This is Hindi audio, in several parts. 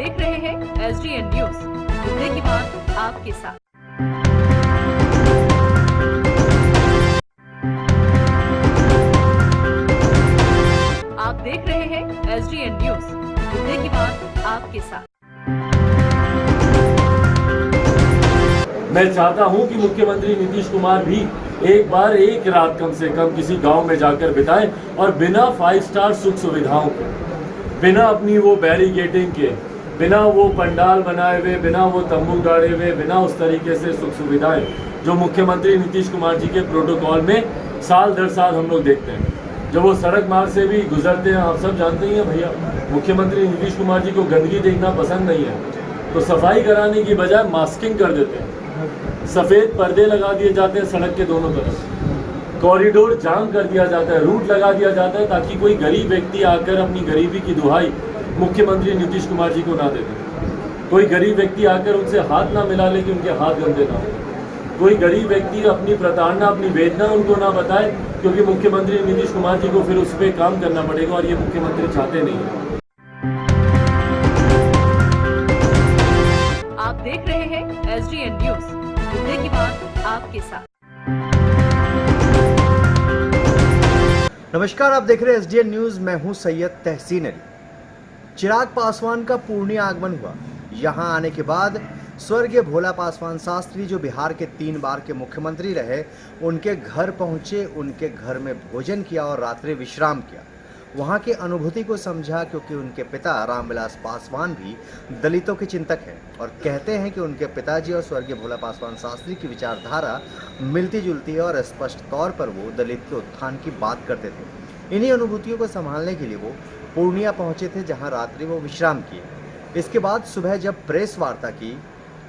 देख रहे हैं SDN न्यूज, मुद्दे की बात आपके साथ। आप देख रहे हैं SDN न्यूज, मुद्दे की बात आपके साथ। मैं चाहता हूं कि मुख्यमंत्री नीतीश कुमार भी एक बार एक रात कम से कम किसी गांव में जाकर बिताएं और बिना 5 स्टार सुख सुविधाओं के, बिना अपनी वो बैरिकेडिंग के, बिना वो पंडाल बनाए हुए, बिना वो तंबू गाड़े हुए, बिना उस तरीके से सुख सुविधाएं जो मुख्यमंत्री नीतीश कुमार जी के प्रोटोकॉल में साल दर साल हम लोग देखते हैं। जब वो सड़क मार्ग से भी गुजरते हैं, आप सब जानते ही हैं भैया, मुख्यमंत्री नीतीश कुमार जी को गंदगी देखना पसंद नहीं है, तो सफाई कराने की बजाय मास्किंग कर देते हैं, सफ़ेद पर्दे लगा दिए जाते हैं सड़क के दोनों तरफ, कॉरिडोर जाम कर दिया जाता है, रूट लगा दिया जाता है ताकि कोई गरीब व्यक्ति आकर अपनी गरीबी की दुहाई मुख्यमंत्री नीतीश कुमार जी को ना दे दे। कोई गरीब व्यक्ति आकर उनसे हाथ ना मिला ले कि उनके हाथ गंदे ना हो। कोई गरीब व्यक्ति अपनी प्रताड़ना, अपनी वेदना उनको ना बताए, क्योंकि मुख्यमंत्री नीतीश कुमार जी को फिर उस पर काम करना पड़ेगा और ये मुख्यमंत्री चाहते नहीं है। आप देख रहे हैं SDN न्यूज, मुद्दे की बात आपके साथ। नमस्कार, आप देख रहे हैं SDN न्यूज। मैं हूं सैयद तहसीन अली। चिराग पासवान का पूर्णिय आगमन हुआ। यहां आने के बाद स्वर्गीय भोला पासवान शास्त्री, जो बिहार के 3 बार के मुख्यमंत्री रहे, उनके घर पहुंचे, उनके घर में भोजन किया और रात्रि विश्राम किया। वहां की अनुभूति को समझा, क्योंकि उनके पिता रामविलास पासवान भी दलितों के चिंतक हैं और कहते हैं कि उनके पिताजी और स्वर्गीय भोला पासवान शास्त्री की विचारधारा मिलती जुलती है और स्पष्ट तौर पर वो दलित के उत्थान की बात करते थे। इन्हीं अनुभूतियों को संभालने के लिए वो पूर्णिया पहुंचे थे, जहां रात्रि वो विश्राम किए। इसके बाद सुबह जब प्रेस वार्ता की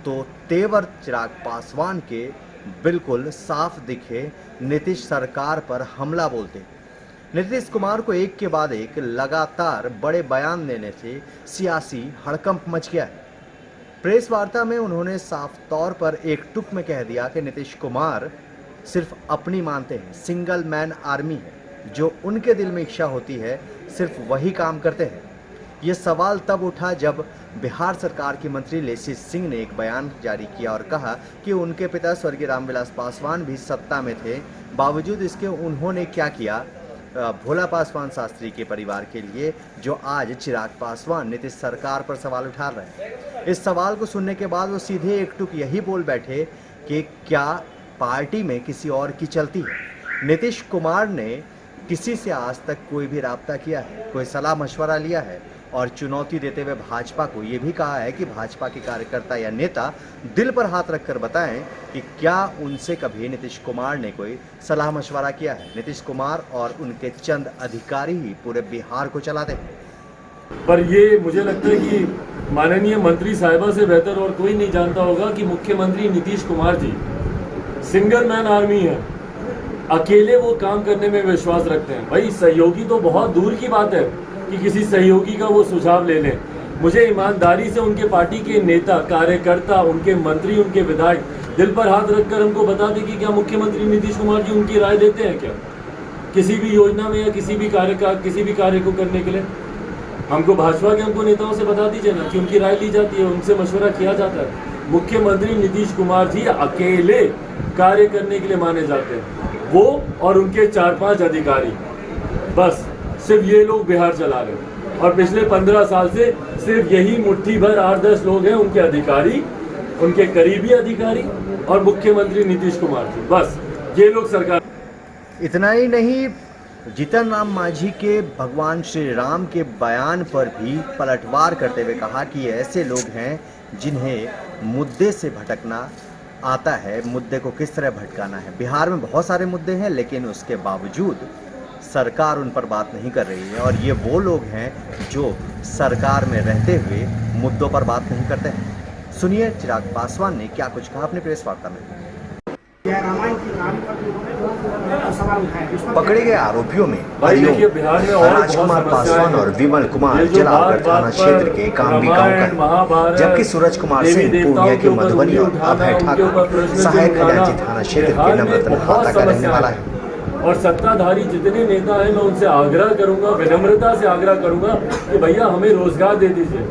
तो तेवर चिराग पासवान के बिल्कुल साफ दिखे नीतीश सरकार पर हमला बोलते। नीतीश कुमार को एक के बाद एक लगातार बड़े बयान देने से सियासी हड़कंप मच गया है। प्रेस वार्ता में उन्होंने साफ तौर पर एक टुक में कह दिया कि नीतीश कुमार सिर्फ अपनी मानते हैं, सिंगल मैन आर्मी है, जो उनके दिल में इच्छा होती है सिर्फ वही काम करते हैं। ये सवाल तब उठा जब बिहार सरकार की मंत्री लेसी सिंह ने एक बयान जारी किया और कहा कि उनके पिता स्वर्गीय रामविलास पासवान भी सत्ता में थे, बावजूद इसके उन्होंने क्या किया भोला पासवान शास्त्री के परिवार के लिए, जो आज चिराग पासवान नीतीश सरकार पर सवाल उठा रहे हैं। इस सवाल को सुनने के बाद वो सीधे एक टुक यही बोल बैठे कि क्या पार्टी में किसी और की चलती है। नीतीश कुमार ने किसी से आज तक कोई भी राब्ता किया है, कोई सलाह मशवरा लिया है और चुनौती देते हुए भाजपा को ये भी कहा है कि भाजपा के कार्यकर्ता या नेता दिल पर हाथ रखकर बताएं कि क्या उनसे कभी नीतीश कुमार ने कोई सलाह मशवरा किया है। नीतीश कुमार और उनके चंद अधिकारी ही पूरे बिहार को चलाते हैं। पर ये मुझे लगता है कि माननीय मंत्री साहिबा से बेहतर और कोई नहीं जानता होगा कि मुख्यमंत्री Nitish Kumar ji single man army है, अकेले वो काम करने में विश्वास रखते हैं। भाई सहयोगी तो बहुत दूर की बात है कि किसी सहयोगी का वो सुझाव ले लें। मुझे ईमानदारी से उनके पार्टी के नेता, कार्यकर्ता, उनके मंत्री, उनके विधायक दिल पर हाथ रखकर हमको बता दें कि क्या मुख्यमंत्री नीतीश कुमार जी उनकी राय देते हैं क्या किसी भी योजना में या किसी भी कार्य को करने के लिए। हमको भाजपा के हमको नेताओं से बता दीजिए ना कि उनकी राय ली जाती है, उनसे मशवरा किया जाता है। मुख्यमंत्री नीतीश कुमार जी अकेले कार्य करने के लिए माने जाते हैं, वो और उनके 4-5 अधिकारी, बस सिर्फ ये लोग बिहार चला रहे हैं। और पिछले 15 साल से सिर्फ यही मुट्ठी भर 8-10 लोग हैं उनके अधिकारी, उनके करीबी अधिकारी और मुख्यमंत्री नीतीश कुमार जी, बस ये लोग सरकार। इतना ही नहीं, जीतन राम मांझी के भगवान श्री राम के बयान पर भी पलटवार करते हुए कहा कि ऐसे लोग हैं जिन्हें मुद्दे से भटकना आता है, मुद्दे को किस तरह भटकाना है। बिहार में बहुत सारे मुद्दे हैं, लेकिन उसके बावजूद सरकार उन पर बात नहीं कर रही है और ये वो लोग हैं जो सरकार में रहते हुए मुद्दों पर बात नहीं करते हैं। सुनिए चिराग पासवान ने क्या कुछ कहा अपनी प्रेस वार्ता में। पकड़े गए आरोपियों में राजकुमार पासवान और विमल कुमार जलालगढ़ थाना क्षेत्र के कामबी गांव का, जबकि सूरज कुमार सिंह पूर्णिया के मधुबनी और अभय ठाकुर सहायक खजांची थाना क्षेत्र के नम्रतन हाता का रहने वाला है। और सत्ताधारी जितने नेता हैं, मैं उनसे आग्रह करूंगा, विनम्रता से आग्रह करूंगा कि भैया हमें रोजगार दे दीजिए,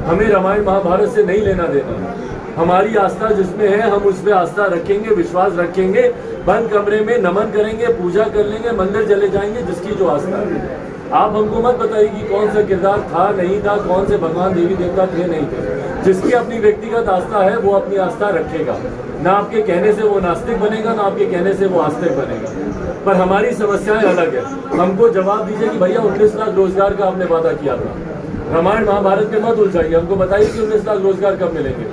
हमें रामायण महाभारत से नहीं लेना देना। हमारी आस्था जिसमें है हम उस पर आस्था रखेंगे, विश्वास रखेंगे, बंद कमरे में नमन करेंगे, पूजा कर लेंगे, मंदिर चले जाएंगे, जिसकी जो आस्था है। आप हमको मत बताइए कि कौन सा किरदार था नहीं था, कौन से भगवान देवी देवता थे नहीं थे। जिसकी अपनी व्यक्तिगत आस्था है वो अपनी आस्था रखेगा। ना आपके कहने से वो नास्तिक बनेगा, ना आपके कहने से वो आस्तिक बनेगा। पर हमारी समस्याएं अलग है। हमको जवाब दीजिए कि भैया 19 लाख रोजगार का आपने वादा किया था, रामायण महाभारत में मत उलझाइए। हमको बताइए कि 19 लाख रोजगार कब मिलेंगे।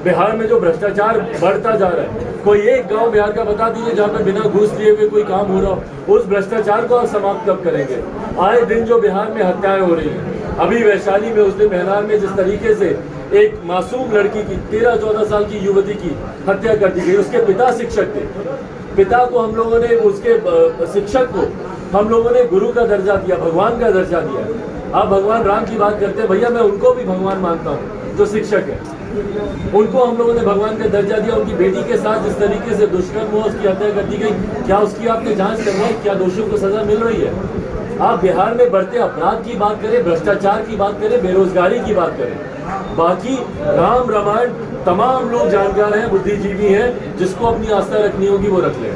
बिहार में जो भ्रष्टाचार बढ़ता जा रहा है, कोई एक गांव बिहार का बता दीजिए जहाँ पे बिना घूस लिए हुए कोई काम हो रहा हो। उस भ्रष्टाचार को आप समाप्त कब करेंगे। आए दिन जो बिहार में हत्याएं हो रही हैं, अभी वैशाली में उस दिन बहनार में जिस तरीके से एक मासूम लड़की की 13-14 साल की युवती की हत्या कर दी गई। उसके पिता शिक्षक थे, पिता को हम लोगों ने, उसके शिक्षक को हम लोगों ने गुरु का दर्जा दिया, भगवान का दर्जा दिया। आप भगवान राम की बात करते हैं, भैया मैं उनको भी भगवान मानता हूँ जो शिक्षक है। उनको हम लोगों ने भगवान का दर्जा दिया। उनकी बेटी के साथ जिस तरीके से दुष्कर्म हुआ, उसकी हत्या कर दी गई, क्या उसकी आपने जांच करनी है? क्या दोषियों को सजा मिल रही है? आप बिहार में बढ़ते अपराध की बात करें, भ्रष्टाचार की बात करें, बेरोजगारी की बात करें। बाकी राम रामायण तमाम लोग जानकार हैं, बुद्धिजीवी हैं, जिसको अपनी आस्था रखनी होगी वो रख ले।